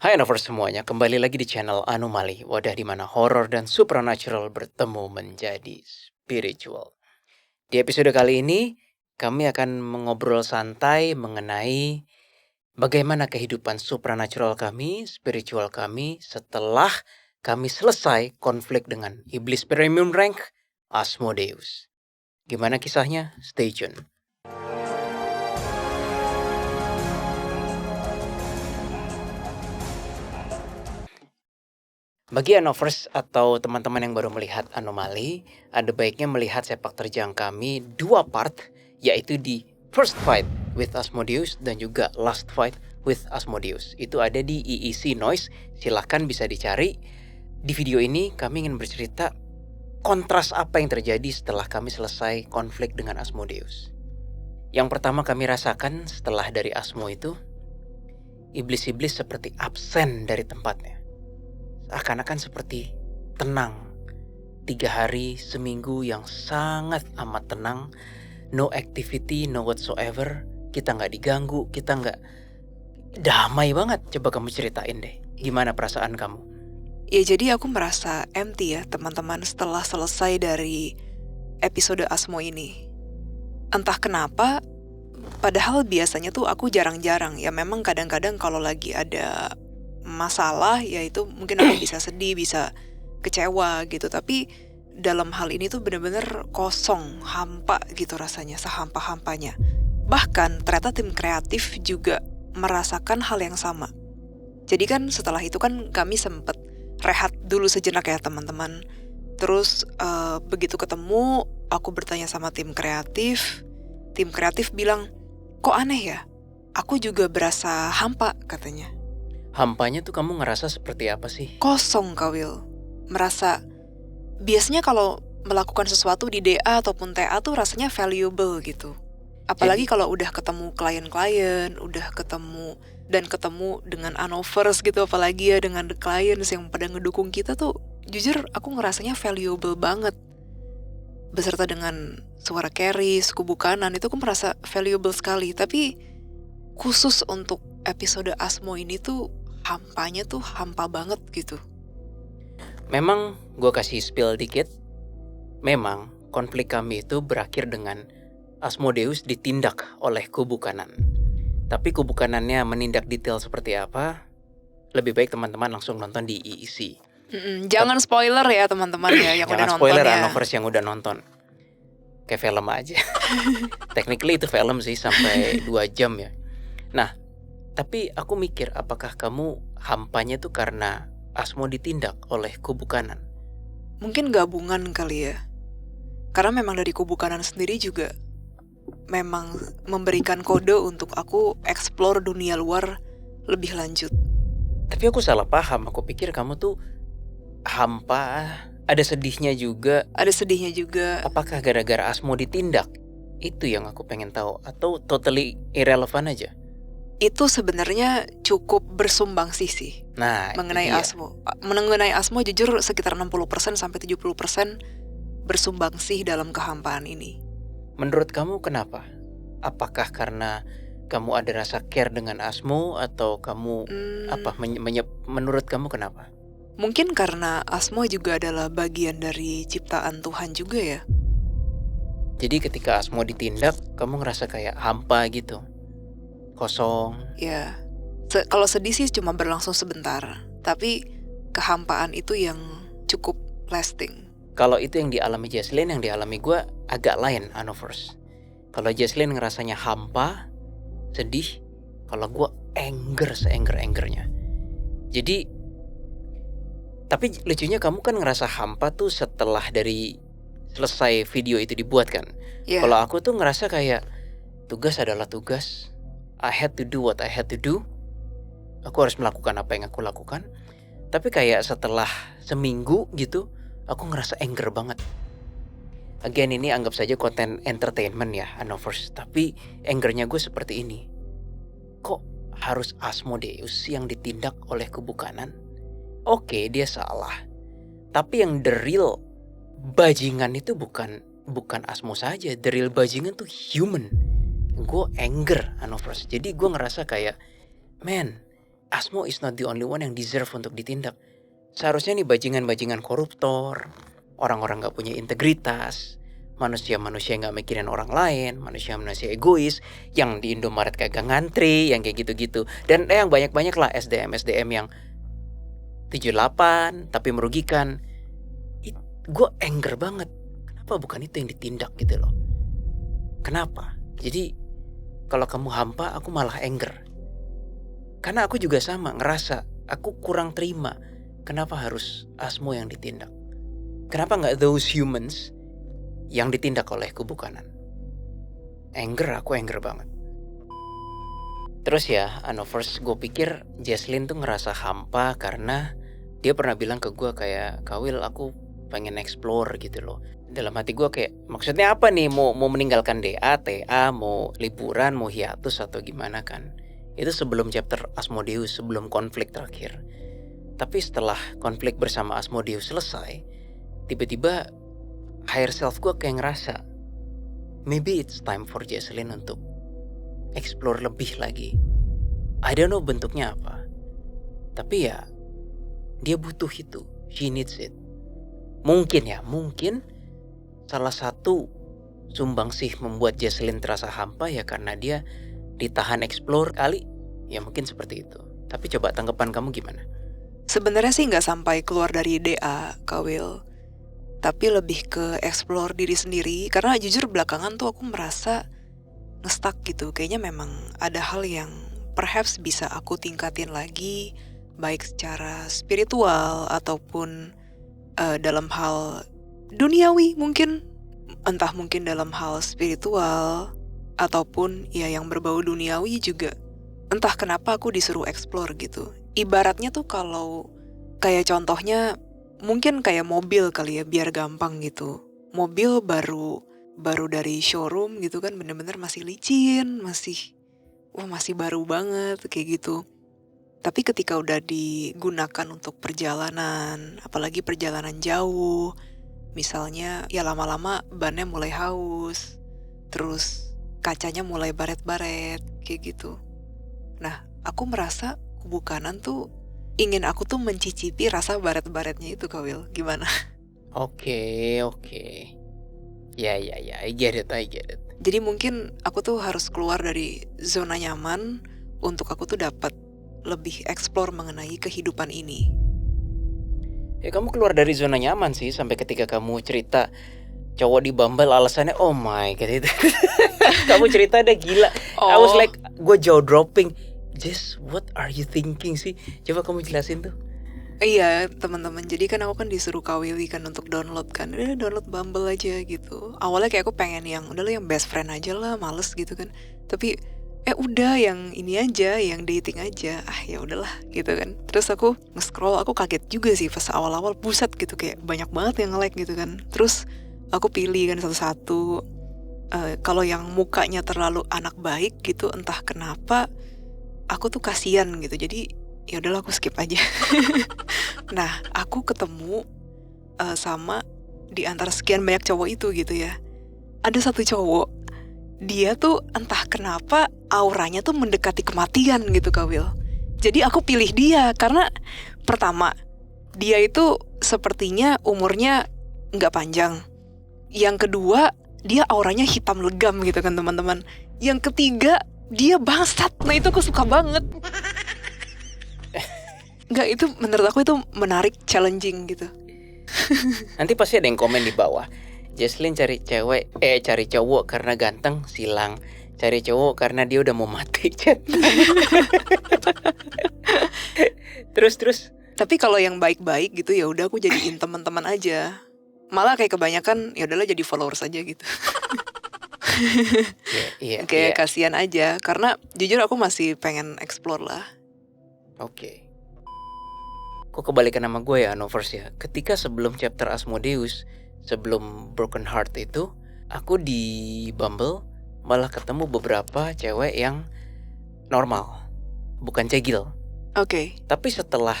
Hai Lovers semuanya, kembali lagi di channel Anomali, wadah di mana horor dan supernatural bertemu menjadi spiritual. Di episode kali ini, kami akan mengobrol santai mengenai bagaimana kehidupan supernatural kami, spiritual kami setelah kami selesai konflik dengan iblis premium rank Asmodeus. Gimana kisahnya? Stay tune. Bagi Anovers atau teman-teman yang baru melihat Anomali, ada baiknya melihat sepak terjang kami dua part, yaitu di First Fight with Asmodeus dan juga Last Fight with Asmodeus. Itu ada di EEC Noise, silahkan bisa dicari. Di video ini kami ingin bercerita kontras apa yang terjadi setelah kami selesai konflik dengan Asmodeus. Yang pertama kami rasakan setelah dari Asmo itu, iblis-iblis seperti absen dari tempatnya. Seakan-akan seperti tenang. 3 hari seminggu yang sangat amat tenang. No activity, no whatsoever. Kita gak diganggu, kita gak damai banget. Coba kamu ceritain deh, gimana perasaan kamu? Ya jadi aku merasa empty ya teman-teman setelah selesai dari episode Asmo ini. Entah kenapa, padahal biasanya tuh aku jarang-jarang. Ya memang kadang-kadang kalau lagi ada masalah ya itu mungkin aku bisa sedih, bisa kecewa gitu. Tapi dalam hal ini tuh bener-bener kosong, hampa gitu rasanya, sehampa-hampanya. Bahkan ternyata tim kreatif juga merasakan hal yang sama. Jadi kan setelah itu kan kami sempet rehat dulu sejenak ya teman-teman. Terus begitu ketemu, aku bertanya sama tim kreatif. Tim kreatif bilang, kok aneh ya? Aku juga berasa hampa katanya. Hampanya tuh kamu ngerasa seperti apa sih? Kosong Kawil. Merasa, biasanya kalau melakukan sesuatu di DA ataupun TA tuh rasanya valuable gitu. Apalagi kalau udah ketemu klien-klien, udah ketemu dengan Anovers gitu, apalagi ya dengan the clients yang pada ngedukung kita tuh, jujur aku ngerasanya valuable banget. Beserta dengan suara Keris, kubu kanan, itu aku merasa valuable sekali. Tapi khusus untuk episode Asmo ini tuh hampanya tuh hampa banget gitu. Memang gue kasih spill dikit. Memang konflik kami itu berakhir dengan Asmodeus ditindak oleh kubu kanan. Tapi kubu kanannya menindak detail seperti apa, lebih baik teman-teman langsung nonton di EEC. Jangan spoiler ya teman-teman ya yang udah Jangan nonton spoiler ya. Anovers yang udah nonton. Kayak film aja. Technically itu film sih sampai 2 jam ya. Nah, tapi aku mikir apakah kamu hampanya tuh karena Asmo ditindak oleh kubu kanan? Mungkin gabungan kali ya. Karena memang dari kubu kanan sendiri juga memang memberikan kode untuk aku explore dunia luar lebih lanjut. Tapi aku salah paham, aku pikir kamu tuh hampa, ada sedihnya juga. Ada sedihnya juga. Apakah gara-gara Asmo ditindak? Itu yang aku pengen tahu, atau totally irrelevant aja? Itu sebenarnya cukup bersumbangsi sih. Nah, mengenai Asmo. Mengenai Asmo jujur sekitar 60% sampai 70% bersumbangsi dalam kehampaan ini. Menurut kamu kenapa? Apakah karena kamu ada rasa care dengan Asmo atau kamu menurut kamu kenapa? Mungkin karena Asmo juga adalah bagian dari ciptaan Tuhan juga ya. Jadi ketika Asmo ditindak, kamu ngerasa kayak hampa gitu? Kosong? Ya, kalau sedih sih cuma berlangsung sebentar. Tapi kehampaan itu yang cukup lasting. Kalau itu yang dialami Jesslyn, yang dialami gue agak lain, Anovers. Kalau Jesslyn ngerasanya hampa, sedih. Kalau gue anger se-anger-angernya. Jadi, tapi lucunya kamu kan ngerasa hampa tuh setelah dari selesai video itu dibuat kan. Yeah. Kalau aku tuh ngerasa kayak tugas adalah tugas. I had to do what I had to do. Aku harus melakukan apa yang aku lakukan. Tapi kayak setelah seminggu gitu, aku ngerasa anger banget. Again, ini anggap saja konten entertainment ya, Anovers. Tapi angernya gue seperti ini. Kok harus Asmodeus yang ditindak oleh kubu kanan? Oke, dia salah. Tapi yang the real bajingan itu bukan Asmo saja. The real bajingan tuh human. Gue anger, Anovers. Jadi gue ngerasa kayak, man, Asmo is not the only one yang deserve untuk ditindak. Seharusnya nih bajingan-bajingan koruptor, orang-orang gak punya integritas, manusia-manusia yang gak mikirin orang lain, manusia-manusia egois, yang di Indomaret kagak ngantri, yang kayak gitu-gitu. Dan yang banyak-banyak lah SDM yang 78 tapi merugikan. Gue anger banget. Kenapa bukan itu yang ditindak gitu loh? Kenapa? Jadi kalau kamu hampa, aku malah anger. Karena aku juga sama, ngerasa aku kurang terima. Kenapa harus Asmo yang ditindak? Kenapa gak those humans yang ditindak oleh kubu kanan? Aku anger banget. Terus ya, first gue pikir Jesslyn tuh ngerasa hampa karena dia pernah bilang ke gue kayak, Kawil aku pengen explore gitu loh. Dalam hati gue kayak, maksudnya apa nih? Mau meninggalkan DA, TA, mau liburan, mau hiatus atau gimana kan? Itu sebelum chapter Asmodeus, sebelum konflik terakhir. Tapi setelah konflik bersama Asmodeus selesai, tiba-tiba higher self gue kayak ngerasa, maybe it's time for Jesslyn untuk explore lebih lagi. I don't know bentuknya apa. Tapi ya, dia butuh itu. She needs it. Mungkin salah satu sumbangsih membuat Jesslyn terasa hampa ya karena dia ditahan explore kali. Ya mungkin seperti itu. Tapi coba tanggapan kamu gimana? Sebenarnya sih nggak sampai keluar dari DA, Kawil. Tapi lebih ke explore diri sendiri. Karena jujur belakangan tuh aku merasa nge-stuck gitu. Kayaknya memang ada hal yang perhaps bisa aku tingkatin lagi. Baik secara spiritual ataupun dalam hal duniawi mungkin. Entah mungkin dalam hal spiritual ataupun ya yang berbau duniawi juga. Entah kenapa aku disuruh explore gitu. Ibaratnya tuh kalau kayak contohnya mungkin kayak mobil kali ya biar gampang gitu. Mobil baru dari showroom gitu kan bener-bener masih licin, masih baru banget kayak gitu. Tapi ketika udah digunakan untuk perjalanan, apalagi perjalanan jauh, misalnya ya lama-lama bannya mulai haus, terus kacanya mulai baret-baret kayak gitu. Nah, aku merasa kubu kanan tuh ingin aku tuh mencicipi rasa baret-baretnya itu, Kawil. Gimana? Oke. Ya, I get it. Jadi mungkin aku tuh harus keluar dari zona nyaman untuk aku tuh dapat lebih explore mengenai kehidupan ini. Ya kamu keluar dari zona nyaman sih sampai ketika kamu cerita cowok di Bumble alasannya oh my god itu. Kamu cerita ada gila. I was like, gue jaw dropping. Jess, what are you thinking sih? Coba kamu jelasin tuh. Iya teman-teman, jadi kan aku kan disuruh Kawili kan untuk download kan, download Bumble aja gitu. Awalnya kayak aku pengen yang udahlah yang best friend aja lah, males gitu kan. Tapi udah yang ini aja, yang dating aja. Ya udahlah gitu kan. Terus aku nge-scroll, aku kaget juga sih pas awal-awal, buset gitu kayak banyak banget yang nge-like gitu kan. Terus aku pilih kan satu-satu. Kalau yang mukanya terlalu anak baik gitu, entah kenapa aku tuh kasian gitu. Jadi ya udahlah aku skip aja. Nah, aku ketemu sama di antara sekian banyak cowok itu gitu ya. Ada satu cowok, dia tuh entah kenapa auranya tuh mendekati kematian gitu, Kawil. Jadi aku pilih dia karena pertama, dia itu sepertinya umurnya nggak panjang. Yang kedua, dia auranya hitam legam gitu kan teman-teman. Yang ketiga, dia bangsat. Nah itu aku suka banget. Nggak, itu menurut aku itu menarik, challenging gitu. Nanti pasti ada yang komen di bawah. Jesslyn cari cowok karena ganteng, silang. Cari cowok karena dia udah mau mati. Terus. Tapi kalau yang baik-baik gitu ya udah aku jadiin teman-teman aja. Malah kayak kebanyakan ya udahlah jadi followers aja gitu. Kayak kasihan aja karena jujur aku masih pengen explore lah. Oke. Kok kebalikan sama gue ya, Novers ya. Ketika sebelum chapter Asmodeus, sebelum Broken Heart itu, aku di Bumble malah ketemu beberapa cewek yang normal, bukan cegil. Oke. Tapi setelah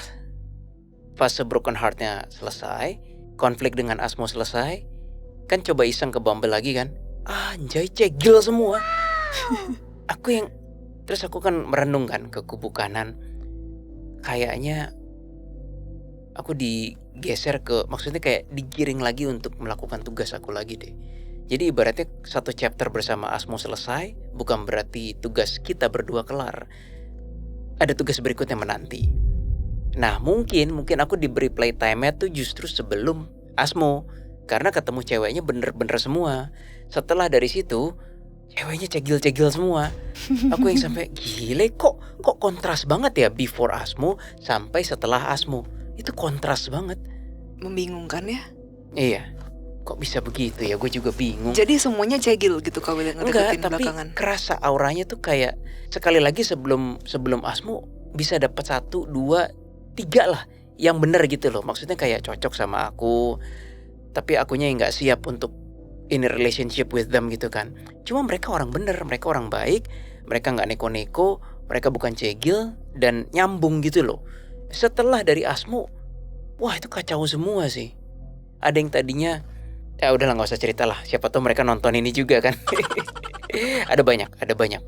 fase Broken Heart-nya selesai, konflik dengan Asmo selesai, kan coba iseng ke Bumble lagi kan. Anjay, cegil semua. Terus aku kan merenung kan ke kubu kanan. kayaknya aku digeser maksudnya kayak digiring lagi untuk melakukan tugas aku lagi deh. Jadi ibaratnya satu chapter bersama Asmo selesai, bukan berarti tugas kita berdua kelar. Ada tugas berikutnya menanti. Nah mungkin aku diberi playtime-nya tuh justru sebelum Asmo, karena ketemu ceweknya bener-bener semua. Setelah dari situ ceweknya cegil-cegil semua. Aku yang sampai gile, kok kontras banget ya before Asmo sampai setelah Asmo. Itu kontras banget. Membingungkan ya? Iya. Kok bisa begitu ya? Gue juga bingung. Jadi semuanya cegil gitu Kak Will yang Enggak, ngedeketin tapi belakangan. kerasa auranya tuh kayak sekali lagi sebelum Asmo bisa dapat 1, 2, 3 lah yang bener gitu loh. Maksudnya kayak cocok sama aku, tapi akunya yang nggak siap untuk in a relationship with them gitu kan. Cuma mereka orang bener, mereka orang baik, mereka nggak neko-neko, mereka bukan cegil dan nyambung gitu loh. Setelah dari Asmo, wah itu kacau semua sih. Ada yang tadinya ya udahlah nggak usah cerita lah. Siapa tahu mereka nonton ini juga kan. Ada banyak.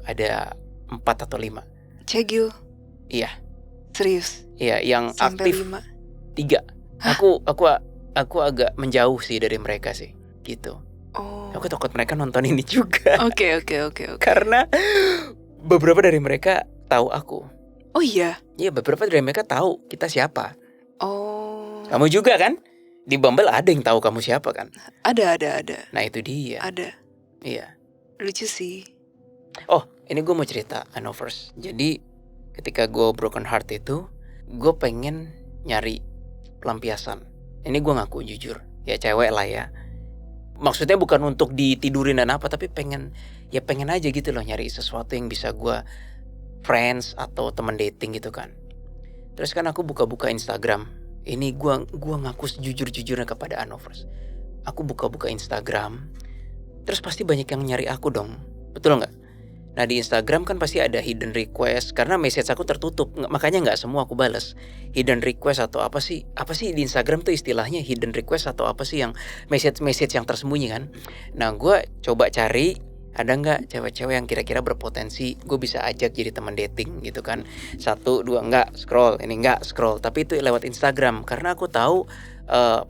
Ada 4 atau 5. Cegil? Iya. Serius? Iya, yang Sampai aktif 5? 3. Aku agak menjauh sih dari mereka sih, gitu. Oh. Aku takut mereka nonton ini juga. Oke. Karena beberapa dari mereka tahu aku. Oh iya? Iya, beberapa dari mereka tahu kita siapa. Oh. Kamu juga kan? Di Bumble ada yang tahu kamu siapa kan? Ada. Nah itu dia. Ada. Iya. Lucu sih. Oh, ini gue mau cerita Anovers. Jadi ketika gue broken heart itu, gue pengen nyari pelampiasan. Ini gue ngaku jujur, ya cewek lah ya. Maksudnya bukan untuk ditidurin dan apa, tapi pengen aja gitu loh nyari sesuatu yang bisa gue friends atau teman dating gitu kan. Terus kan aku buka-buka Instagram. Ini gue ngaku sejujur-jujurnya kepada Anovers. Aku buka-buka Instagram, terus pasti banyak yang nyari aku dong, betul nggak? Nah di Instagram kan pasti ada hidden request karena message aku tertutup, makanya nggak semua aku balas. Hidden request atau apa sih di Instagram tuh istilahnya hidden request atau apa sih yang message yang tersembunyi kan? Nah gue coba cari ada nggak cewek-cewek yang kira-kira berpotensi gue bisa ajak jadi teman dating gitu kan. 1, 2 nggak scroll, ini nggak scroll, tapi itu lewat Instagram karena aku tahu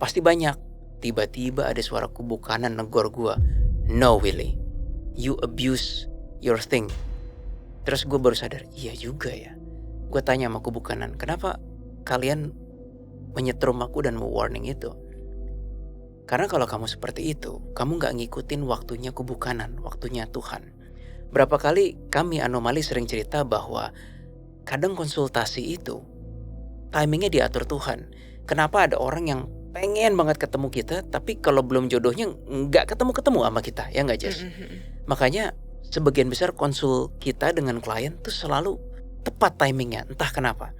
pasti banyak. Tiba-tiba ada suara kubu kanan negor gue, no Willy, you abuse your thing. Terus gue baru sadar, iya juga ya. Gue tanya sama kubu kanan, kenapa kalian menyetrum aku dan warning itu? Karena kalau kamu seperti itu, kamu gak ngikutin waktunya kubu kanan, waktunya Tuhan. Berapa kali kami anomali sering cerita bahwa kadang konsultasi itu timingnya diatur Tuhan. Kenapa ada orang yang pengen banget ketemu kita, tapi kalau belum jodohnya gak ketemu-ketemu sama kita, ya gak Jess? Makanya sebagian besar konsul kita dengan klien tuh selalu tepat timingnya, entah kenapa.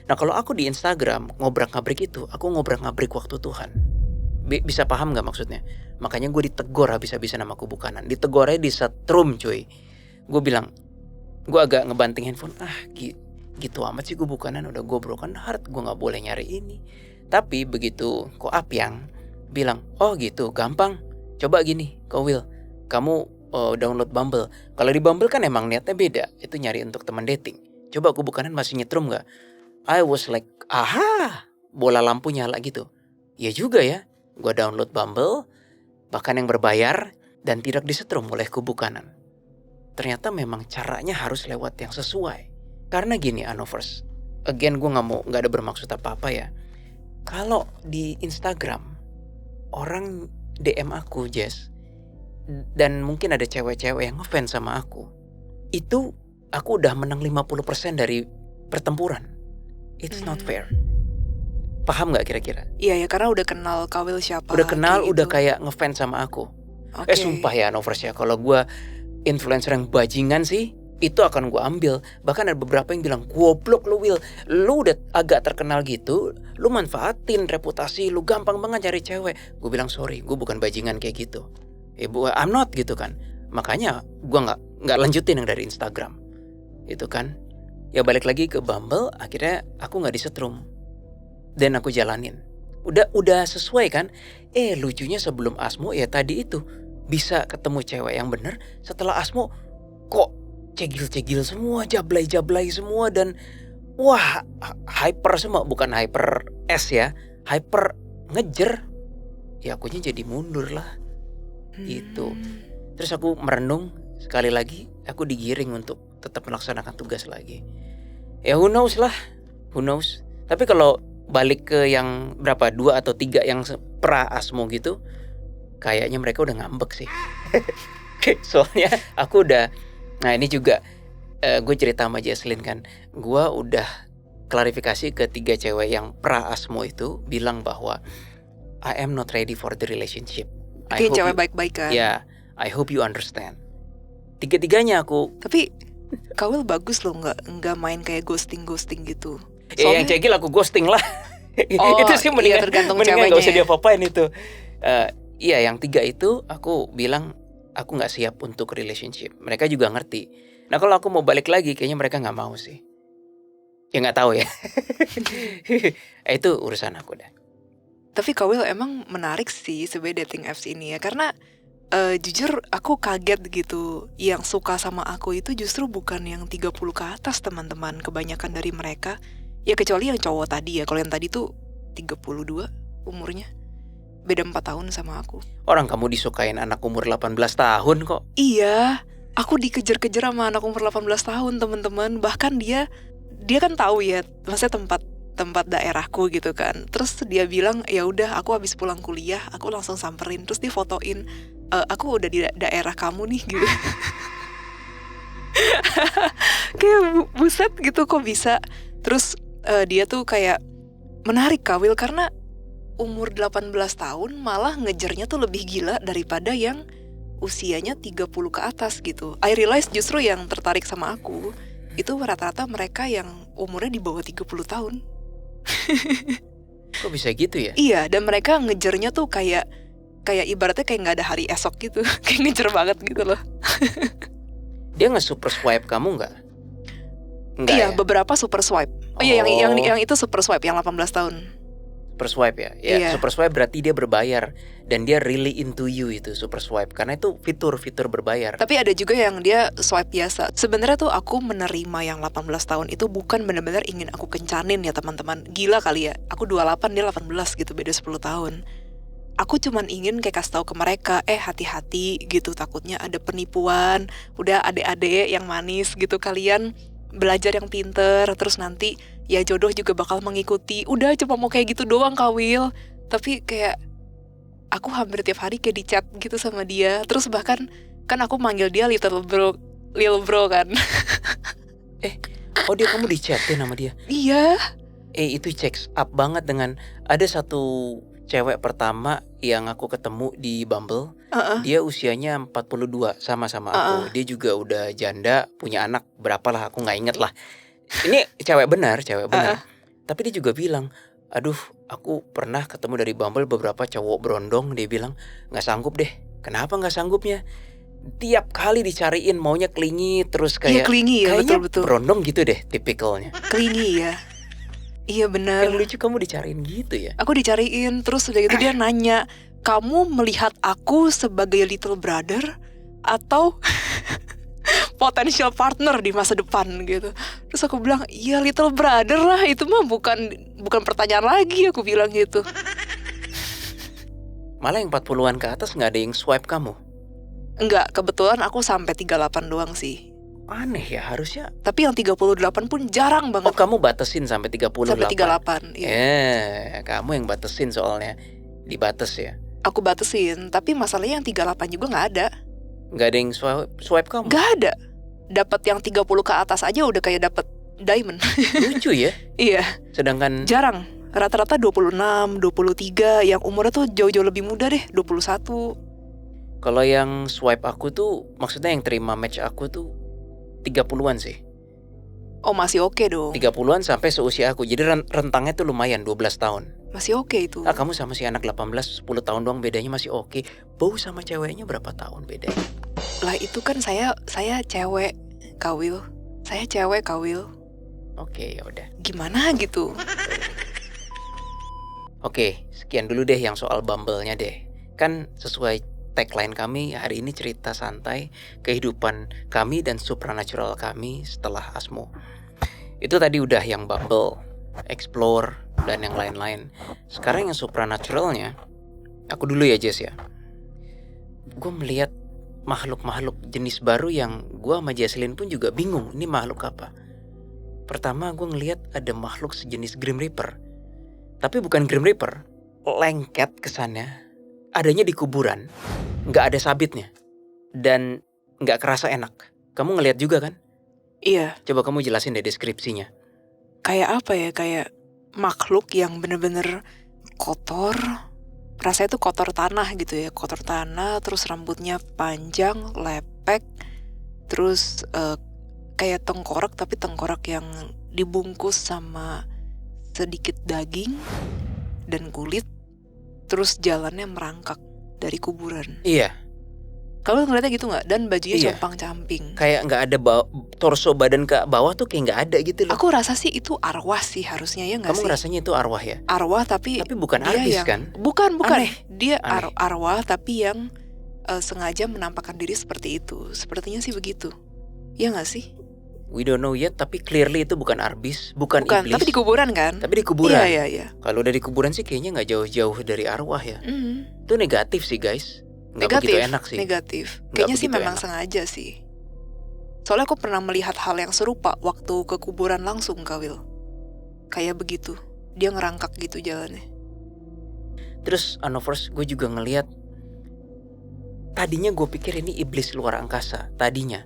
Nah kalau aku di Instagram ngobrak-ngabrik itu, aku ngobrak-ngabrik waktu Tuhan. Bisa paham gak maksudnya? Makanya gue ditegor habis-habisan sama kubu kanan. Ditegornya di setrum cuy. Gue bilang, gue agak ngebanting handphone. Gitu amat sih kubu kanan, udah gue broken heart, gue gak boleh nyari ini. Tapi begitu kok Apyang bilang, oh gitu gampang, coba gini Ko Will, kamu download Bumble. Kalau di Bumble kan emang niatnya beda, itu nyari untuk teman dating. Coba kubu kanan masih nyetrum gak? I was like, aha, bola lampu nyala gitu. Ya juga ya. Gue download Bumble, bahkan yang berbayar, dan tidak disetrum oleh kubu kanan. Ternyata memang caranya harus lewat yang sesuai. Karena gini Anovers, again gue gak ada bermaksud apa-apa ya. Kalau di Instagram, orang DM aku Jess, dan mungkin ada cewek-cewek yang ngefans sama aku, itu aku udah menang 50% dari pertempuran. It's not fair. Paham gak kira-kira? Iya ya, karena udah kenal Kak Will siapa. Udah kenal, udah gitu. kayak ngefans sama aku. Okay. Sumpah ya Anovers ya, kalau gue influencer yang bajingan sih, itu akan gue ambil. Bahkan ada beberapa yang bilang, goblok lu Will, lu udah agak terkenal gitu, lu manfaatin reputasi, lu gampang banget cari cewek. Gue bilang sorry, gue bukan bajingan kayak gitu. I'm not gitu kan. Makanya gue nggak lanjutin yang dari Instagram, itu kan. Ya balik lagi ke Bumble, akhirnya aku nggak disetrum. Dan aku jalanin. Udah sesuai kan? Lucunya sebelum Asmo ya tadi itu bisa ketemu cewek yang bener. Setelah Asmo kok cegil-cegil semua, jablay-jablay semua, dan wah hyper semua, bukan hyper S ya, hyper ngejer. Ya akunya jadi mundur lah gitu. Terus aku merenung sekali lagi, aku digiring untuk tetap melaksanakan tugas lagi. Ya who knows lah, who knows. Tapi kalau balik ke yang berapa 2 atau 3 yang pra Asmo gitu, kayaknya mereka udah ngambek sih. Soalnya aku udah, nah ini juga gue cerita sama Jesslyn kan, gue udah klarifikasi ke 3 cewek yang pra Asmo itu, bilang bahwa I am not ready for the relationship. Itu yang cewek baik-baik kan. Ya, I hope you understand. 3-tiganya aku. Tapi Kawil bagus loh, nggak main kayak ghosting gitu. Yang cegil aku ghosting lah. Oh, itu sih mendingan, iya, tergantung mendingan ceweknya gak usah ya. dia apa-apain itu. Iya, yang 3 itu aku bilang aku nggak siap untuk relationship. Mereka juga ngerti. Nah kalau aku mau balik lagi, kayaknya mereka nggak mau sih. Ya nggak tahu ya. Itu urusan aku dah. Tapi Kawil emang menarik sih sebenarnya dating apps ini ya, karena jujur aku kaget gitu. Yang suka sama aku itu justru bukan yang 30 ke atas teman-teman, kebanyakan dari mereka. Ya kecuali yang cowok tadi ya, kalau yang tadi tuh 32 umurnya. Beda 4 tahun sama aku. Orang kamu disukain anak umur 18 tahun kok. Iya, aku dikejar-kejar sama anak umur 18 tahun teman-teman. Bahkan dia kan tahu ya, maksudnya tempat daerahku gitu kan. Terus dia bilang, ya udah aku habis pulang kuliah, aku langsung samperin. Terus dia fotoin, aku udah di daerah kamu nih gitu. Kayak buset gitu kok bisa. Terus dia tuh kayak menarik Kawil karena umur 18 tahun malah ngejarnya tuh lebih gila daripada yang usianya 30 ke atas gitu. I realize justru yang tertarik sama aku itu rata-rata mereka yang umurnya di bawah 30 tahun. Kok bisa gitu ya? Iya, dan mereka ngejarnya tuh kayak ibaratnya kayak nggak ada hari esok gitu. Kayak ngejar banget gitu loh. Dia nge-super swipe kamu nggak? Enggak Iya, ya? beberapa super swipe. Oh iya, yang itu super swipe yang 18 tahun. Super swipe ya? Ya, Iya. super swipe berarti dia berbayar. Dan dia really into you itu super swipe. Karena itu fitur berbayar. Tapi ada juga yang dia swipe biasa. Sebenarnya tuh aku menerima yang 18 tahun itu bukan benar-benar ingin aku kencanin ya teman-teman. Gila kali ya. Aku 28, dia 18 gitu, beda 10 tahun. Aku cuman ingin kayak kasih tahu ke mereka, hati-hati gitu, takutnya ada penipuan. Udah adik-adik yang manis gitu, kalian belajar yang pinter, terus nanti ya jodoh juga bakal mengikuti. Udah cuma mau kayak gitu doang Kawil. Tapi kayak aku hampir tiap hari kayak di chat gitu sama dia. Terus bahkan kan aku manggil dia little bro kan. Oh dia kamu dichatin sama dia? Iya. Itu checks up banget dengan ada satu cewek pertama yang aku ketemu di Bumble. Dia usianya 42 sama-sama aku. Dia juga udah janda, punya anak berapa lah aku nggak inget lah. Ini cewek benar. Tapi dia juga bilang, aduh aku pernah ketemu dari Bumble beberapa cowok berondong. Dia bilang nggak sanggup deh. Kenapa nggak sanggupnya? Tiap kali dicariin maunya clingy terus kayak, Iya clingy ya, kayaknya betul. berondong gitu deh tipikalnya. Clingy ya. Iya benar. Yang lucu kamu dicariin gitu ya. Aku dicariin, terus udah gitu dia nanya, kamu melihat aku sebagai little brother atau potential partner di masa depan gitu. Terus aku bilang, iya little brother lah, itu mah bukan pertanyaan lagi, aku bilang gitu. Malah yang 40-an ke atas gak ada yang swipe kamu? Enggak, kebetulan aku sampai 38 doang sih. Aneh ya, harusnya. Tapi yang 38 pun jarang banget. Oh kamu batasin sampai 38? Sampai 38, iya. Kamu yang batasin soalnya. Dibatas ya? Aku batasin, tapi masalahnya yang 38 juga gak ada. Gak ada yang swipe kamu? Gak ada. Dapat yang 30 ke atas aja udah kayak dapat diamond. Lucu ya? Iya. Sedangkan jarang. Rata-rata 26, 23, yang umurnya tuh jauh-jauh lebih muda deh, 21. kalau yang swipe aku tuh, maksudnya yang terima match aku tuh 30-an sih. Oh masih oke dong. 30-an sampai seusia aku. Jadi rentangnya tuh lumayan 12 tahun. Masih oke itu. Kamu sama si anak 18, 10 tahun doang bedanya masih oke. Bau sama ceweknya berapa tahun bedanya? Lah itu kan saya cewek Kawil. Saya cewek Kawil. Oke, ya udah. Gimana gitu? Oke, sekian dulu deh yang soal Bumble-nya deh. Kan sesuai tagline kami hari ini cerita santai kehidupan kami dan supranatural kami setelah Asmo. Itu tadi udah yang bubble, explore, dan yang lain-lain. Sekarang yang supranaturalnya, aku dulu ya Jess ya. Gue melihat makhluk-makhluk jenis baru yang gue sama Jesslyn pun juga bingung, ini makhluk apa. Pertama gue ngelihat ada makhluk sejenis Grim Reaper. Tapi bukan Grim Reaper, lengket kesannya, adanya di kuburan, gak ada sabitnya, dan gak kerasa enak. Kamu ngelihat juga kan? Iya, Coba kamu jelasin deh deskripsinya. kayak apa ya, kayak makhluk yang bener-bener kotor. Rasanya tuh kotor tanah gitu ya, kotor tanah, terus rambutnya panjang, lepek, terus kayak tengkorak, tapi tengkorak yang dibungkus sama sedikit daging dan kulit, terus jalannya merangkak dari kuburan. Iya, Kamu ngeliatnya gitu nggak? Dan bajunya Iya. compang-camping. kayak gak ada torso badan ke bawah tuh kayak gak ada gitu loh. Aku rasa sih itu arwah sih harusnya, ya nggak Kamu sih? ngerasanya itu arwah ya? Arwah tapi bukan dia arbis yang kan? bukan Aneh. dia Aneh. arwah tapi yang sengaja menampakkan diri seperti itu. Sepertinya sih begitu. Ya nggak sih? We don't know yet, tapi clearly itu bukan arbis, bukan iblis. Tapi di kuburan kan? Tapi di kuburan. Iya. Kalau dari kuburan sih kayaknya nggak jauh-jauh dari arwah ya. Mm, Itu negatif sih guys. Nggak begitu enak sih. Negatif. Nggak Kayaknya sih begitu memang enak. sengaja sih. Soalnya aku pernah melihat hal yang serupa waktu ke kuburan langsung, Kawil. Kayak begitu. Dia ngerangkak gitu jalannya. Terus first gue juga ngelihat. Tadinya gue pikir ini iblis luar angkasa. Tadinya.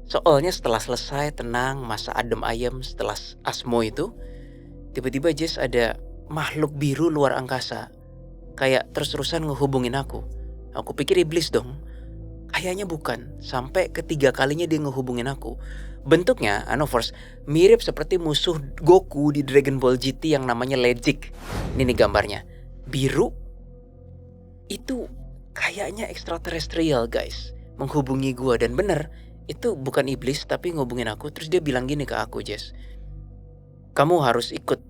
Soalnya setelah selesai tenang masa adem ayem setelah Asmo itu, tiba-tiba Jess ada makhluk biru luar angkasa. Kayak terus-terusan ngehubungin aku. Aku pikir iblis dong. Kayaknya bukan. Sampai ketiga kalinya dia ngehubungin aku. Bentuknya, first, mirip seperti musuh Goku di Dragon Ball GT yang namanya Legic. Ini nih gambarnya. Biru. Itu kayaknya extraterrestrial guys. Menghubungi gua dan bener. Itu bukan iblis tapi ngehubungin aku. Terus dia bilang gini ke aku, Jess. Kamu harus ikut.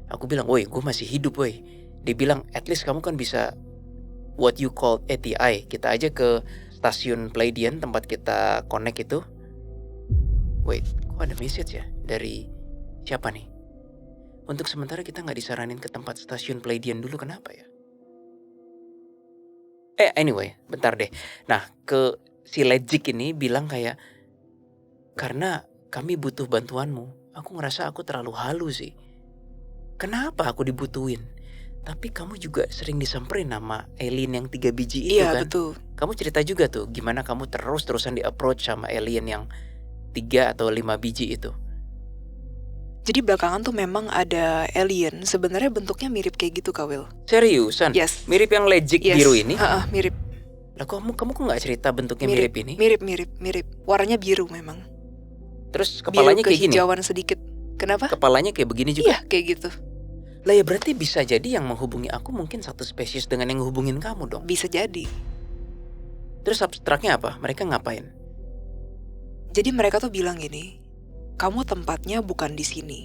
Aku bilang, woi gue masih hidup woi. Dia bilang, at least kamu kan bisa what you call ATI. Kita aja ke stasiun Pleiadian tempat kita connect itu. Wait, kok ada message ya? Dari siapa nih? Untuk sementara kita gak disaranin ke tempat stasiun Pleiadian dulu, kenapa ya? Anyway, bentar deh. Nah, ke si Legic ini bilang kayak, karena kami butuh bantuanmu. Aku ngerasa aku terlalu halu sih. Kenapa aku dibutuhin? Tapi kamu juga sering disamperin sama alien yang 3 biji itu Iya, kan? betul. Kamu cerita juga tuh gimana kamu terus-terusan di-approach sama alien yang 3 atau 5 biji itu. Jadi belakangan tuh memang ada alien. Sebenarnya bentuknya mirip kayak gitu, Kawil. Seriusan? Yes. Mirip yang Legic Yes. biru ini? Mirip. Lah kamu kok gak cerita bentuknya mirip ini? Mirip. Warnanya biru memang. Terus kepalanya biru kayak gini? kehijauan sedikit. Kenapa? Kepalanya kayak begini juga? Iya, kayak gitu. Lah ya berarti bisa jadi yang menghubungi aku mungkin satu spesies dengan yang menghubungin kamu dong. Bisa jadi. Terus abstraknya apa? Mereka ngapain? Jadi mereka tuh bilang gini, kamu tempatnya bukan di sini.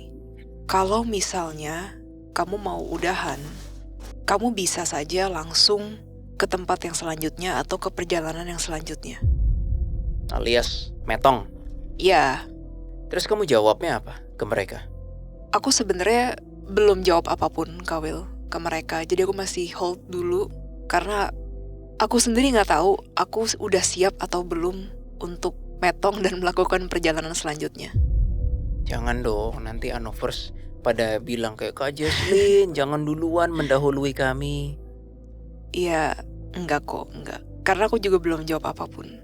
Kalau misalnya kamu mau udahan, kamu bisa saja langsung ke tempat yang selanjutnya atau ke perjalanan yang selanjutnya. Alias metong. Ya, Terus kamu jawabnya apa ke mereka? aku sebenarnya belum jawab apapun, Kawil, ke mereka. Jadi aku masih hold dulu karena aku sendiri nggak tahu aku udah siap atau belum untuk metong dan melakukan perjalanan selanjutnya. Jangan dong, nanti Anovers pada bilang kayak Kak Jesslyn, jangan duluan mendahului kami. Iya, enggak kok, enggak. Karena aku juga belum jawab apapun.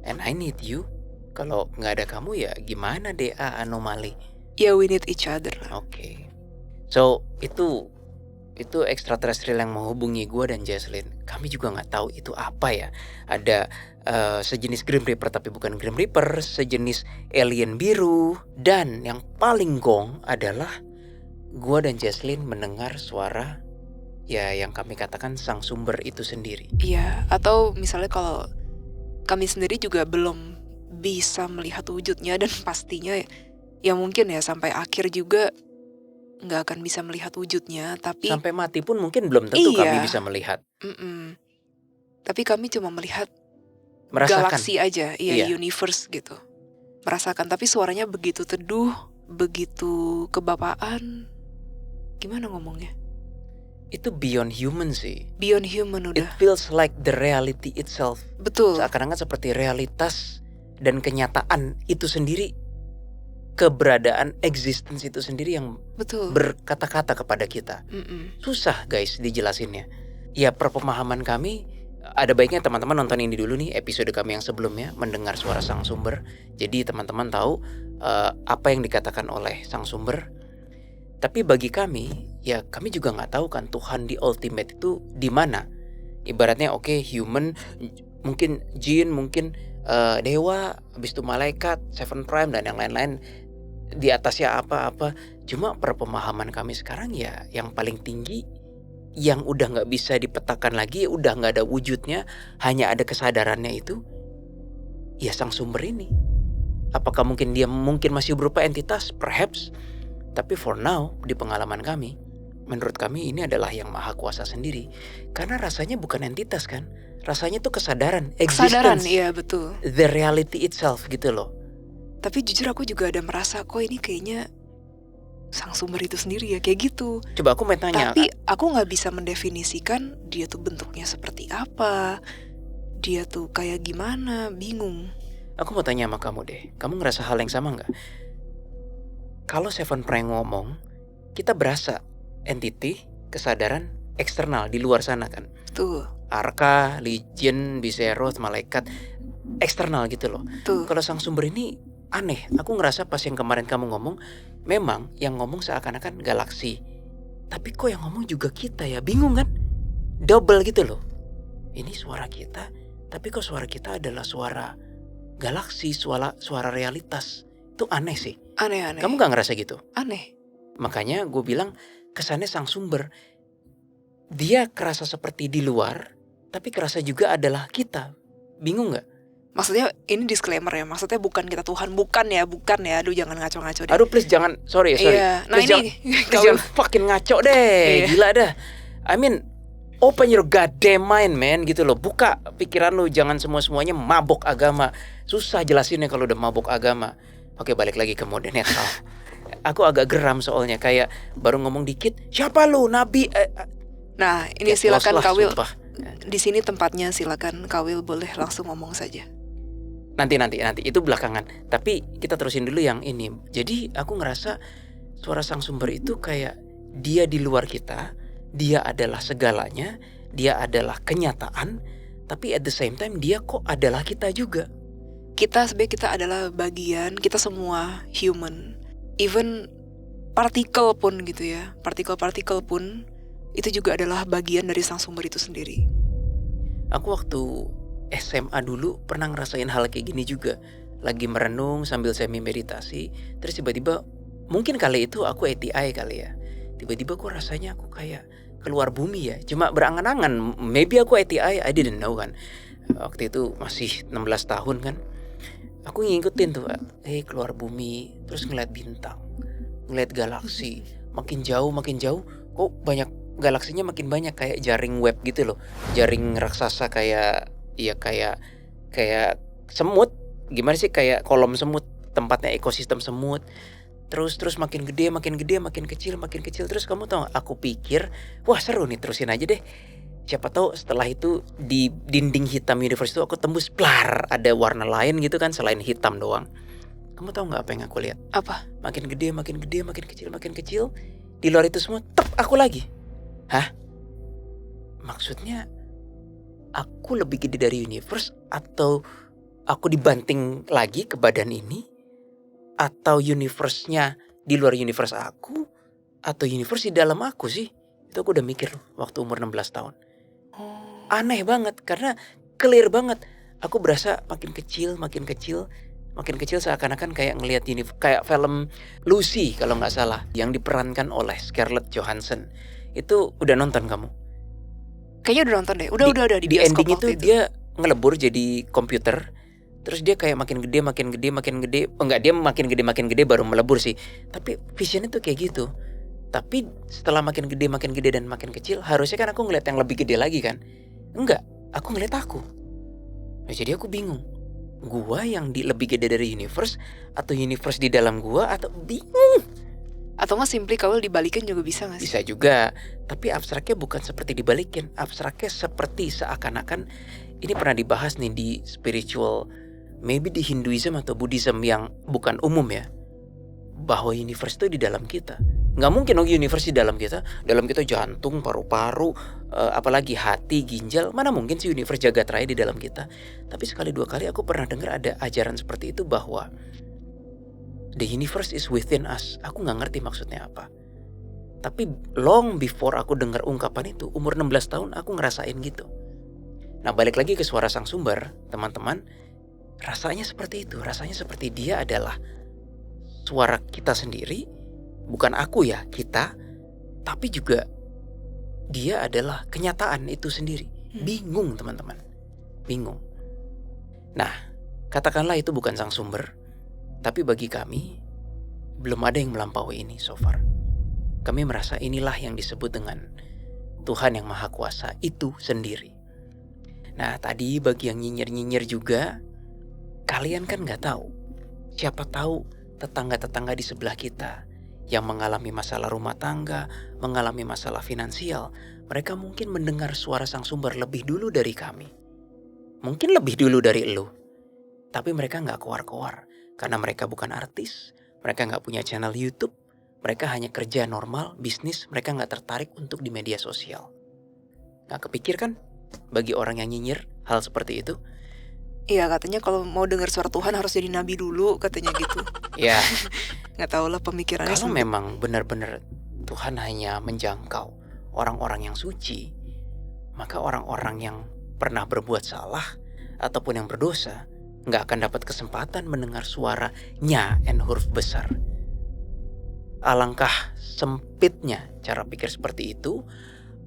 And I need you. Kalau nggak ada kamu ya gimana DA anomali? Ya, we need each other lah. Oke. So itu extraterrestrial yang menghubungi gue dan Jesslyn. Kami juga nggak tahu itu apa ya. Ada sejenis Grim Reaper tapi bukan Grim Reaper, sejenis alien biru, dan yang paling gong adalah gue dan Jesslyn mendengar suara ya yang kami katakan sang sumber itu sendiri. Iya, atau misalnya kalau kami sendiri juga belum bisa melihat wujudnya dan pastinya ya mungkin ya sampai akhir juga nggak akan bisa melihat wujudnya, tapi Sampai mati pun mungkin belum tentu Iya. kami bisa melihat. Tapi kami cuma melihat Merasakan. galaksi aja, Iya. universe gitu. Merasakan, tapi suaranya begitu teduh, begitu kebapaan. Gimana ngomongnya? Itu beyond human sih. Beyond human It udah. feels like the reality itself. Betul. Seakan-akan seperti realitas dan kenyataan itu sendiri, keberadaan existence itu sendiri yang Betul. berkata-kata kepada kita. Susah guys dijelasinnya. Ya per pemahaman kami, ada baiknya teman-teman nonton ini dulu nih episode kami yang sebelumnya, mendengar suara sang sumber. Jadi teman-teman tahu apa yang dikatakan oleh sang sumber. Tapi bagi kami, ya kami juga nggak tahu kan Tuhan di ultimate itu di mana. Ibaratnya oke, human, mungkin jin, mungkin dewa, habis itu malaikat, seven prime dan yang lain-lain di atasnya apa-apa. Cuma per pemahaman kami sekarang ya yang paling tinggi, yang udah nggak bisa dipetakan lagi, udah nggak ada wujudnya, hanya ada kesadarannya itu, ya sang sumber ini. Apakah mungkin dia masih berupa entitas? Perhaps. Tapi for now, di pengalaman kami, menurut kami ini adalah yang maha kuasa sendiri. Karena rasanya bukan entitas kan, rasanya tuh kesadaran, Kesadaran, existence, iya betul. the reality itself gitu loh. Tapi jujur aku juga ada merasa kok ini kayaknya sang sumber itu sendiri ya, kayak gitu. Coba aku mau tanya, Tapi aku nggak bisa mendefinisikan dia tuh bentuknya seperti apa, dia tuh kayak gimana, bingung. aku mau tanya sama kamu deh, kamu ngerasa hal yang sama nggak? Kalau Seven Prime ngomong, kita berasa entity, kesadaran eksternal di luar sana kan. Tuh, Arka, Legion, Viseroth, malaikat, eksternal gitu loh. tuh. Kalau sang sumber ini aneh. Aku ngerasa pas yang kemarin kamu ngomong, memang yang ngomong seakan-akan galaksi. Tapi kok yang ngomong juga kita ya, bingung kan? Double gitu loh. Ini suara kita, tapi kok suara kita adalah suara galaksi, suara realitas. Itu aneh sih. Aneh-aneh. Kamu gak ngerasa gitu? Aneh. Makanya gue bilang kesannya sang sumber, dia kerasa seperti di luar, tapi kerasa juga adalah kita. Bingung gak? Maksudnya ini disclaimer ya, maksudnya bukan kita Tuhan, bukan ya. Aduh jangan ngaco-ngaco deh. Aduh please jangan, sorry. Iya, nah Please ini jangan fucking ngaco deh. Iya. Gila dah. I mean, open your goddamn mind man gitu loh. Buka pikiran lu, jangan semua-semuanya mabok agama. Susah jelasinnya kalau udah mabok agama. Oke, balik lagi ke mode netral. Aku agak geram soalnya, kayak baru ngomong dikit, siapa lu nabi? Nah ini Get silakan lost lah, Kawil. sumpah. Di sini tempatnya, silakan Kawil boleh langsung ngomong saja. Nanti itu belakangan. Tapi kita terusin dulu yang ini. Jadi aku ngerasa suara sang sumber itu kayak dia di luar kita, dia adalah segalanya, dia adalah kenyataan, tapi at the same time dia kok adalah kita juga. Kita sebenarnya kita adalah bagian, kita semua human. Even partikel pun gitu ya, partikel-partikel pun itu juga adalah bagian dari sang sumber itu sendiri. Aku waktu SMA dulu pernah ngerasain hal kayak gini juga. Lagi merenung sambil semi meditasi, terus tiba-tiba, mungkin kali itu aku ATI kali ya. Tiba-tiba kok rasanya aku kayak keluar bumi ya. Cuma berangan-angan, maybe aku ATI, I didn't know kan. Waktu itu masih 16 tahun kan. Aku ngikutin tuh, keluar bumi, terus ngeliat bintang, ngeliat galaksi, makin jauh, kok banyak galaksinya makin banyak, kayak jaring web gitu loh, jaring raksasa kayak semut, gimana sih, kayak kolom semut, tempatnya ekosistem semut, terus makin gede, makin kecil, terus kamu tau gak, aku pikir, wah seru nih, terusin aja deh. Siapa tahu setelah itu di dinding hitam universe itu aku tembus, blar, ada warna lain gitu kan selain hitam doang. Kamu tahu nggak apa yang aku lihat? Apa? Makin gede, makin kecil. Di luar itu semua, tep, aku lagi. Hah? Maksudnya aku lebih gede dari universe, atau aku dibanting lagi ke badan ini, atau universe-nya di luar universe aku, atau universe di dalam aku sih? Itu aku udah mikir waktu umur 16 tahun. Aneh banget, karena clear banget. Aku berasa makin kecil, seakan-akan kayak ngelihat ini, kayak film Lucy kalau nggak salah, yang diperankan oleh Scarlett Johansson. Itu udah nonton kamu? Kayaknya udah nonton deh. Udah di Di bioskop ending itu waktu dia ngelebur jadi komputer. Terus dia kayak makin gede. Oh enggak, dia makin gede baru melebur sih. Tapi visionnya tuh kayak gitu. Tapi setelah makin gede dan makin kecil, harusnya kan aku ngeliat yang lebih gede lagi kan. Enggak, aku ngeliat aku. Nah, jadi aku bingung. gua yang lebih gede dari universe, atau universe di dalam gua, atau bingung. Atau nggak simply kalau dibalikin juga bisa nggak sih? Bisa juga, tapi abstraknya bukan seperti dibalikin. Abstraknya seperti seakan-akan ini pernah dibahas nih di spiritual, maybe di Hinduism atau Buddhism yang bukan umum ya, bahwa universe itu di dalam kita. Nggak mungkin universe di dalam kita jantung, paru-paru, apalagi hati, ginjal. Mana mungkin sih universe jagat raya di dalam kita. Tapi sekali dua kali aku pernah dengar ada ajaran seperti itu, bahwa the universe is within us. Aku nggak ngerti maksudnya apa. Tapi long before aku dengar ungkapan itu, umur 16 tahun aku ngerasain gitu. Nah, balik lagi ke suara sang sumber, teman-teman. Rasanya seperti itu. Rasanya seperti dia adalah suara kita sendiri. Bukan aku ya, kita. Tapi juga dia adalah kenyataan itu sendiri. Bingung teman-teman. Bingung. Nah, katakanlah itu bukan sang sumber. Tapi bagi kami, belum ada yang melampaui ini so far. Kami merasa inilah yang disebut dengan Tuhan yang Maha Kuasa itu sendiri. Nah, tadi bagi yang nyinyir-nyinyir juga, kalian kan gak tahu. Siapa tahu tetangga-tetangga di sebelah kita yang mengalami masalah rumah tangga, mengalami masalah finansial, mereka mungkin mendengar suara sang sumber lebih dulu dari kami. Mungkin lebih dulu dari elu. Tapi mereka gak keluar-keluar. Karena mereka bukan artis, mereka gak punya channel YouTube, mereka hanya kerja normal, bisnis, mereka gak tertarik untuk di media sosial. Gak kepikir kan bagi orang yang nyinyir hal seperti itu? Iya, katanya kalau mau dengar suara Tuhan harus jadi nabi dulu, katanya gitu. Ya, Nggak tahu lah pemikirannya. kalau memang benar-benar Tuhan hanya menjangkau orang-orang yang suci, maka orang-orang yang pernah berbuat salah ataupun yang berdosa nggak akan dapat kesempatan mendengar suara nya n huruf besar. Alangkah sempitnya cara pikir seperti itu,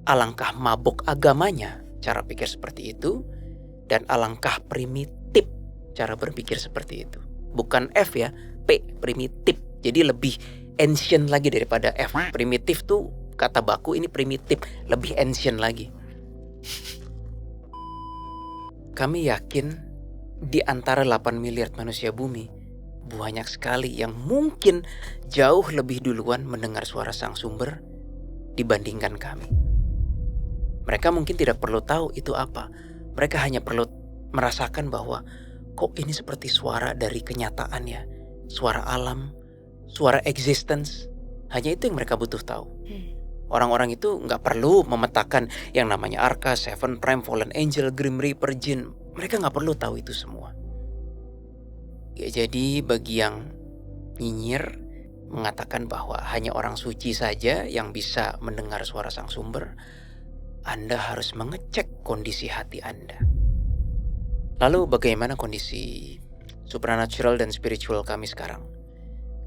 alangkah mabuk agamanya cara pikir seperti itu, dan alangkah primitif cara berpikir seperti itu. Bukan F ya, P, primitif. Jadi lebih ancient lagi daripada F. Primitif tuh kata baku, ini primitif, lebih ancient lagi. Kami yakin di antara 8 miliar manusia bumi, banyak sekali yang mungkin jauh lebih duluan mendengar suara sang sumber dibandingkan kami. Mereka mungkin tidak perlu tahu itu apa. Mereka hanya perlu merasakan bahwa kok ini seperti suara dari kenyataan ya. Suara alam, suara existence. Hanya itu yang mereka butuh tahu. Orang-orang itu gak perlu memetakan yang namanya Arca, Seven Prime, Fallen Angel, Grim Reaper, Jin. Mereka gak perlu tahu itu semua. Ya, jadi bagi yang nyinyir mengatakan bahwa hanya orang suci saja yang bisa mendengar suara sang sumber, Anda harus mengecek kondisi hati Anda. Lalu bagaimana kondisi supernatural dan spiritual kami sekarang?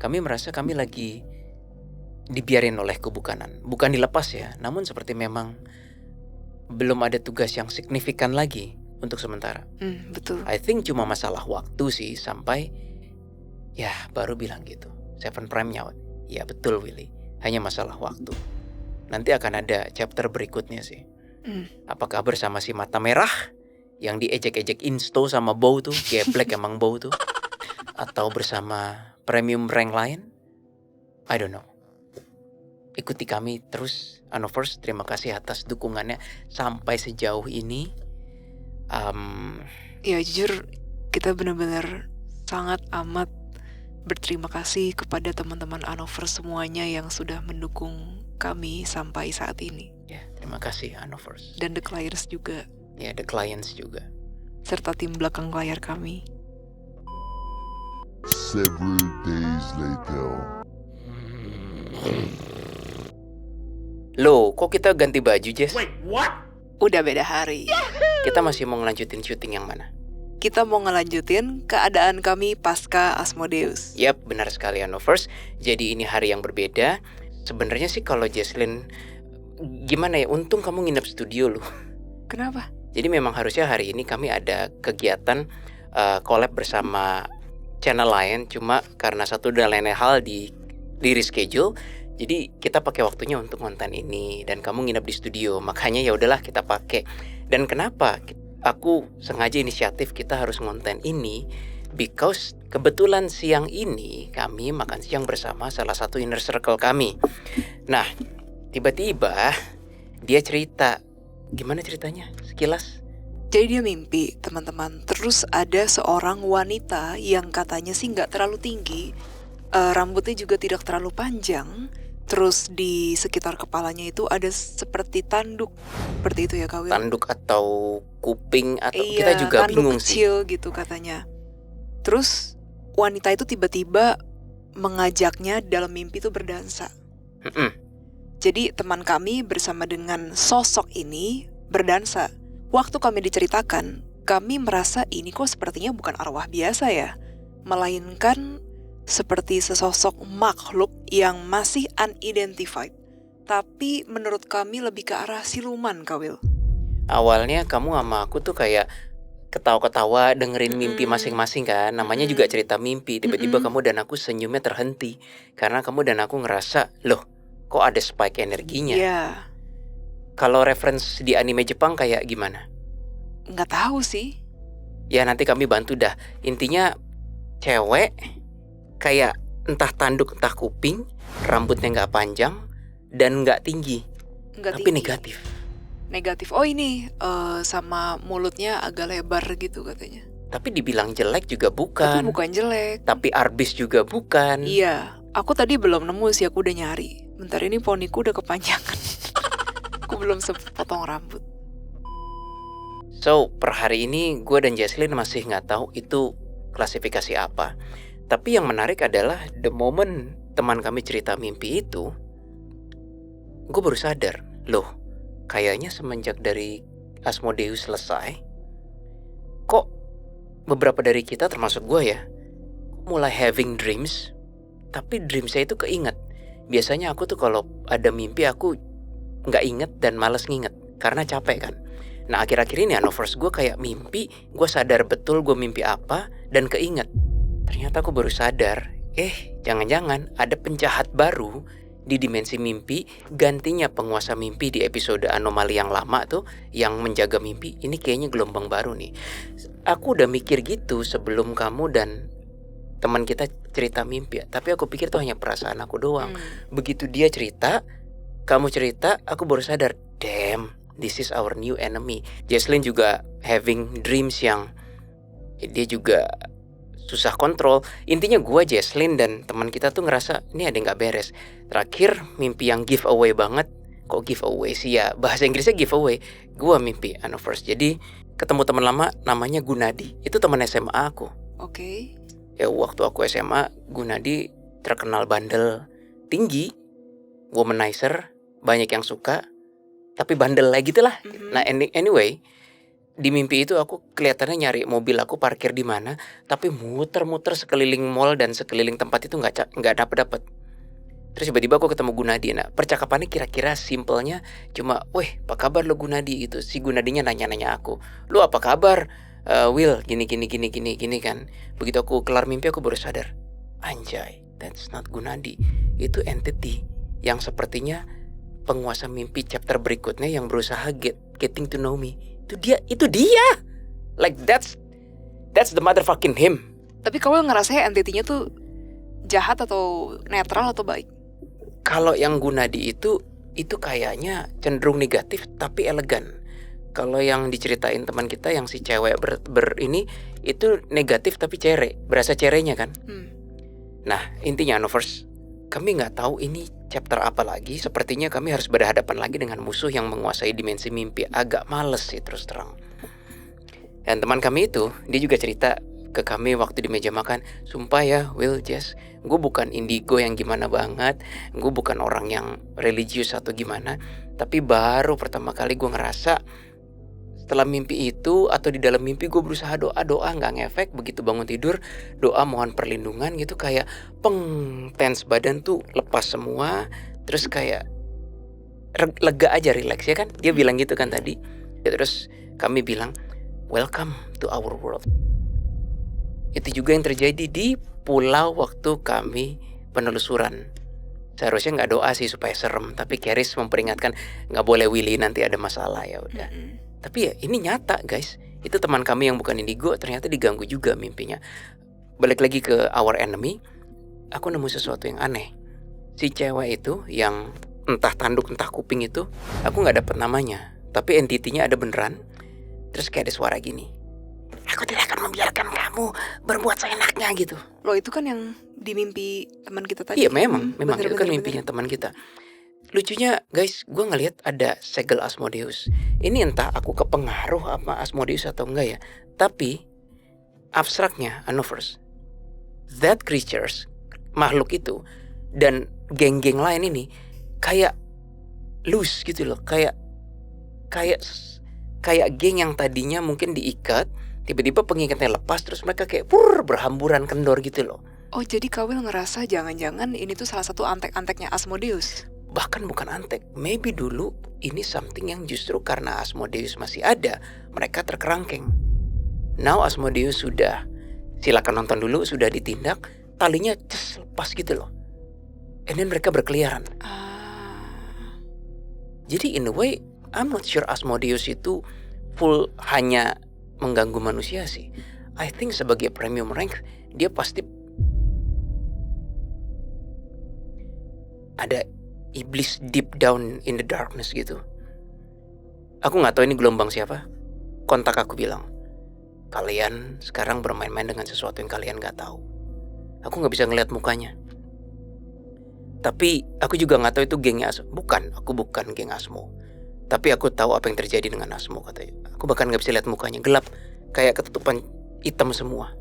Kami merasa kami lagi dibiarin oleh kebukanan. Bukan dilepas ya, namun seperti memang belum ada tugas yang signifikan lagi untuk sementara. Betul. I think cuma masalah waktu sih sampai ya baru bilang gitu. Seven Prime nyaut. Ya betul Willy, hanya masalah waktu. Nanti akan ada chapter berikutnya sih. Apakah bersama si mata merah yang diejek-ejek Insto sama Bow tuh, geblek emang Bow tuh, atau bersama premium rank lain? I don't know. Ikuti kami terus, Anovers. Terima kasih atas dukungannya sampai sejauh ini. Ya jujur kita benar-benar sangat amat berterima kasih kepada teman-teman Anovers semuanya yang sudah mendukung kami sampai saat ini. Ya, terima kasih Anovers. Dan the clients juga. Ya, the clients juga. Serta tim belakang layar kami. Several days later. Loh, kok kita ganti baju, Jess? Wait, what? Udah beda hari. Kita masih mau ngelanjutin syuting yang mana? Kita mau ngelanjutin keadaan kami pasca Asmodeus. Yap, benar sekali Anovers. Jadi ini hari yang berbeda. Sebenarnya sih kalau Jesslyn, gimana ya, untung kamu nginep studio loh. Kenapa? Jadi memang harusnya hari ini kami ada kegiatan collab bersama channel lain. Cuma karena satu dan lain hal di reschedule, jadi kita pakai waktunya untuk konten ini dan kamu nginep di studio. Makanya ya udahlah kita pakai. Dan kenapa aku sengaja inisiatif kita harus ngonten ini because kebetulan siang ini kami makan siang bersama salah satu inner circle kami. Nah, tiba-tiba dia cerita. Gimana ceritanya? Sekilas. Jadi dia mimpi, teman-teman. Terus ada seorang wanita yang katanya sih nggak terlalu tinggi, rambutnya juga tidak terlalu panjang. Terus di sekitar kepalanya itu ada seperti tanduk, seperti itu ya Kak Will? Tanduk atau kuping atau Iya, kita juga tanduk bingung sih. kecil gitu katanya. Terus wanita itu tiba-tiba mengajaknya dalam mimpi itu berdansa. Mm-mm. Jadi teman kami bersama dengan sosok ini berdansa. Waktu kami diceritakan, kami merasa ini kok sepertinya bukan arwah biasa ya, melainkan seperti sesosok makhluk yang masih unidentified. Tapi menurut kami lebih ke arah siluman, Kak Will. Awalnya kamu sama aku tuh kayak ketawa-ketawa dengerin mimpi masing-masing kan. Namanya juga cerita mimpi. Tiba-tiba kamu dan aku senyumnya terhenti karena kamu dan aku ngerasa, loh, kok ada spike energinya? Iya, Kalau reference di anime Jepang kayak gimana? nggak tahu sih. Ya nanti kami bantu dah. Intinya cewek kayak entah tanduk entah kuping, rambutnya nggak panjang dan nggak tinggi, Nggak tapi tinggi. negatif. Negatif. Oh ini sama mulutnya agak lebar gitu katanya. Tapi dibilang jelek juga Tapi bukan. bukan jelek. Tapi arbis juga bukan. Iya, aku tadi belum nemu sih, aku udah nyari. Bentar, ini poniku udah kepanjangan. Aku belum sepotong rambut. So per hari ini gue dan Jesslyn masih nggak tahu itu klasifikasi apa. Tapi yang menarik adalah the moment teman kami cerita mimpi itu, gue baru sadar, loh, kayaknya semenjak dari Asmodeus selesai, kok beberapa dari kita termasuk gue ya, mulai having dreams, tapi dreamsnya itu keinget. Biasanya aku tuh kalau ada mimpi aku nggak inget dan males nginget karena capek kan. Nah akhir-akhir ini Anoverse gue kayak mimpi, gue sadar betul gue mimpi apa dan keinget. Ternyata aku baru sadar, jangan-jangan ada penjahat baru di dimensi mimpi, gantinya penguasa mimpi di episode anomali yang lama tuh, yang menjaga mimpi. Ini kayaknya gelombang baru nih. Aku udah mikir gitu sebelum kamu dan teman kita cerita mimpi ya. Tapi aku pikir tuh hanya perasaan aku doang. Begitu dia cerita, kamu cerita, aku baru sadar, damn, this is our new enemy. Jesslyn juga having dreams yang dia juga susah kontrol. Intinya gue, Jesslyn dan teman kita tuh ngerasa ini ada yang gak beres. Terakhir mimpi yang giveaway banget. Kok giveaway sih ya? Bahasa Inggrisnya giveaway. Gue mimpi Anoverse. Jadi ketemu teman lama namanya Gunadi. Itu teman SMA aku. Oke. Ya waktu aku SMA, Gunadi terkenal bandel, tinggi, womanizer, banyak yang suka, tapi bandel lah gitulah. Nah anyway, di mimpi itu aku kelihatannya nyari mobil aku parkir di mana, tapi muter-muter sekeliling mall dan sekeliling tempat itu nggak dapet. Terus tiba-tiba aku ketemu Gunadi. Nah percakapannya kira-kira simpelnya cuma, weh, apa kabar lo Gunadi gitu. Si Gunadinya nanya-nanya aku, lo apa kabar? Will, gini kan. Begitu aku kelar mimpi aku baru sadar, anjay, that's not Gunadi. Itu entity yang sepertinya penguasa mimpi chapter berikutnya yang berusaha getting to know me. Itu dia. Like that's the motherfucking him. Tapi kamu ngerasa entity-nya tuh jahat atau netral atau baik? Kalau yang Gunadi itu kayaknya cenderung negatif tapi elegan. Kalau yang diceritain teman kita yang si cewek ini itu negatif tapi cere, berasa cerenya kan. Nah intinya Anoverse, kami nggak tahu ini chapter apa lagi. Sepertinya kami harus berhadapan lagi dengan musuh yang menguasai dimensi mimpi. Agak males sih terus terang. Dan teman kami itu, dia juga cerita ke kami waktu di meja makan, sumpah ya Will, Jess, gue bukan indigo yang gimana banget, gue bukan orang yang religius atau gimana, tapi baru pertama kali gue ngerasa setelah mimpi itu atau di dalam mimpi gue berusaha doa nggak ngefek. Begitu bangun tidur doa mohon perlindungan gitu, kayak tense badan tuh lepas semua, terus kayak lega aja, relax ya kan, dia bilang gitu kan tadi ya. Terus kami bilang welcome to our world. Itu juga yang terjadi di pulau waktu kami penelusuran. Seharusnya nggak doa sih supaya serem, tapi Keris memperingatkan nggak boleh Willy nanti ada masalah, ya udah. Tapi ya ini nyata guys, Itu teman kami yang bukan indigo ternyata diganggu juga mimpinya. Balik lagi ke our enemy, aku nemu sesuatu yang aneh. Si cewek itu yang entah tanduk entah kuping itu, aku nggak dapet namanya, tapi entitinya ada beneran. Terus kayak ada suara gini, aku tidak akan membiarkan kamu berbuat seenaknya gitu. Loh, itu kan yang di mimpi teman kita tadi. Iya memang Bener, itu kan bener, mimpinya teman kita. Lucunya guys, gue ngelihat ada segel Asmodeus. Ini entah aku kepengaruh apa Asmodeus atau enggak ya. Tapi abstraknya Anovers, that creatures, makhluk itu dan geng-geng lain ini kayak loose gitu loh, kayak geng yang tadinya mungkin diikat, tiba-tiba pengikatnya lepas, terus mereka kayak berhamburan kendor gitu loh. Oh, jadi Kawil ngerasa jangan-jangan ini tuh salah satu antek-anteknya Asmodeus. Bahkan bukan antek, maybe dulu ini something yang justru karena Asmodeus masih ada, mereka terkerangkeng. Now Asmodeus sudah, silakan nonton dulu, sudah ditindak, talinya lepas gitu loh. And then mereka berkeliaran. Jadi in a way, I'm not sure Asmodeus itu full hanya mengganggu manusia sih. I think sebagai premium rank, dia pasti ada iblis deep down in the darkness gitu. Aku gak tahu ini gelombang siapa. Kontak aku bilang, kalian sekarang bermain-main dengan sesuatu yang kalian gak tahu. Aku gak bisa ngeliat mukanya. Tapi aku juga gak tahu itu gengnya Asmo. Bukan, aku bukan geng Asmo. Tapi aku tahu apa yang terjadi dengan Asmo katanya. Aku bahkan gak bisa lihat mukanya, gelap. Kayak ketutupan hitam semua.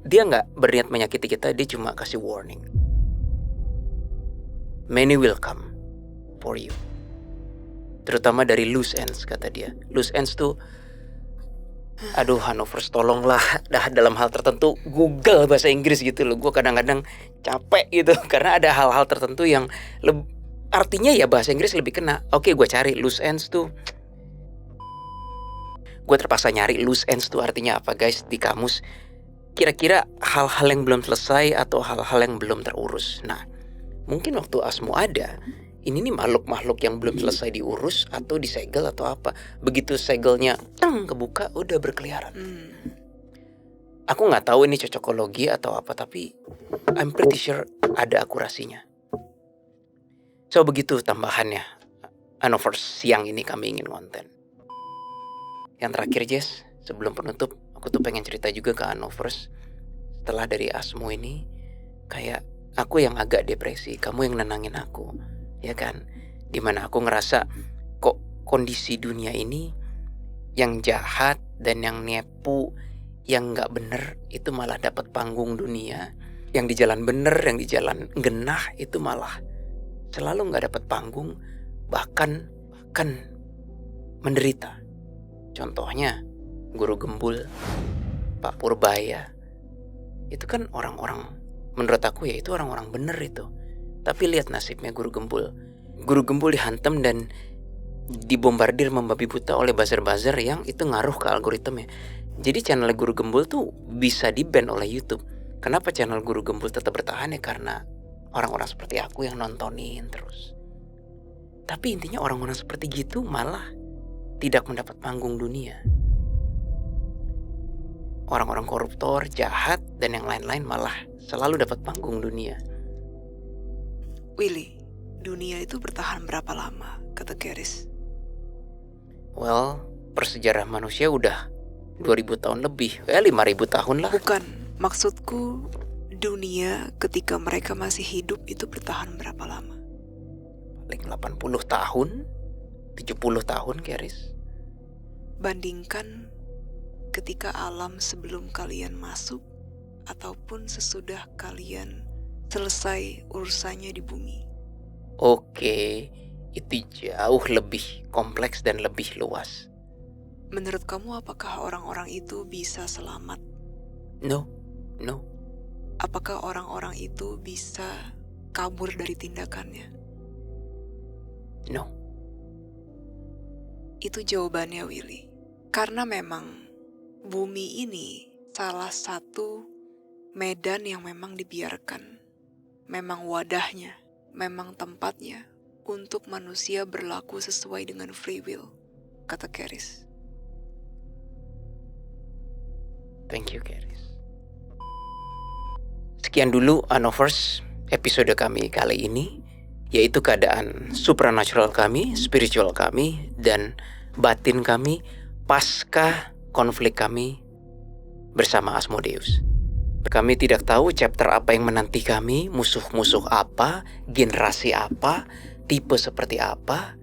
Dia gak berniat menyakiti kita, dia cuma kasih warning. Many will come for you. Terutama dari loose ends, kata dia. Loose ends tuh, aduh Hanovers tolonglah, dah dalam hal tertentu Google bahasa Inggris gitu loh. Gue kadang-kadang capek gitu karena ada hal-hal tertentu yang artinya ya bahasa Inggris lebih kena. Oke, gue cari loose ends tuh. Gue terpaksa nyari loose ends tuh artinya apa guys di kamus. Kira-kira hal-hal yang belum selesai atau hal-hal yang belum terurus. Nah, mungkin waktu Asmo ada, ini nih makhluk-makhluk yang belum selesai diurus atau disegel atau apa. Begitu segelnya kebuka, udah berkeliaran. Aku gak tahu ini cocokologi atau apa, tapi I'm pretty sure ada akurasinya. So begitu tambahannya. Anovers siang ini kami ingin konten. Yang terakhir Jess, sebelum penutup, aku tuh pengen cerita juga ke Anovers. Setelah dari Asmo ini, kayak aku yang agak depresi, kamu yang nenangin aku. Ya kan, dimana aku ngerasa kok kondisi dunia ini yang jahat dan yang nipu, yang nggak bener itu malah dapat panggung dunia, yang di jalan bener, yang di jalan genah itu malah selalu nggak dapat panggung, bahkan menderita. Contohnya Guru Gembul, Pak Purbaya, itu kan orang-orang, menurut aku ya itu orang-orang bener itu. Tapi lihat nasibnya Guru Gembul. Guru Gembul dihantam dan dibombardir membabi buta oleh buzzer-buzzer yang itu ngaruh ke algoritmanya. Jadi channel Guru Gembul tuh bisa di-ban oleh YouTube. Kenapa channel Guru Gembul tetap bertahan ya? Karena orang-orang seperti aku yang nontonin terus. Tapi intinya orang-orang seperti gitu malah tidak mendapat panggung dunia. Orang-orang koruptor, jahat, dan yang lain-lain malah selalu dapat panggung dunia. Willy, dunia itu bertahan berapa lama, kata Keris? Well, persejarah manusia udah 2000 tahun lebih, 5000 tahun lah. Bukan, maksudku dunia ketika mereka masih hidup itu bertahan berapa lama? Paling 80 tahun, 70 tahun, Keris. Bandingkan ketika alam sebelum kalian masuk ataupun sesudah kalian selesai urusannya di bumi. Oke, itu jauh lebih kompleks dan lebih luas. Menurut kamu apakah orang-orang itu bisa selamat? No. Apakah orang-orang itu bisa kabur dari tindakannya? No. Itu jawabannya, Willy. Karena memang bumi ini salah satu medan yang memang dibiarkan. Memang wadahnya, memang tempatnya untuk manusia berlaku sesuai dengan free will, kata Keris. Thank you, Keris. Sekian dulu Anovers episode kami kali ini, yaitu keadaan supernatural kami, spiritual kami, dan batin kami pasca konflik kami bersama Asmodeus. Kami tidak tahu chapter apa yang menanti kami, musuh-musuh apa, generasi apa, tipe seperti apa.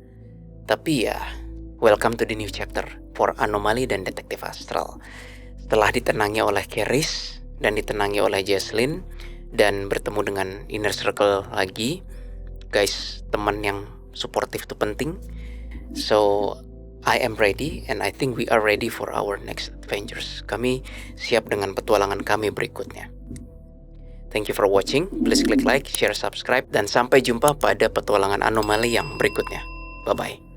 Tapi ya, welcome to the new chapter for Anomali dan Detektif Astral. Setelah ditenangi oleh Keris dan ditenangi oleh Jesslyn dan bertemu dengan inner circle lagi, guys, teman yang suportif itu penting. So I am ready and I think we are ready for our next adventures. Kami siap dengan petualangan kami berikutnya. Thank you for watching. Please click like, share, subscribe, dan sampai jumpa pada petualangan anomali yang berikutnya. Bye-bye.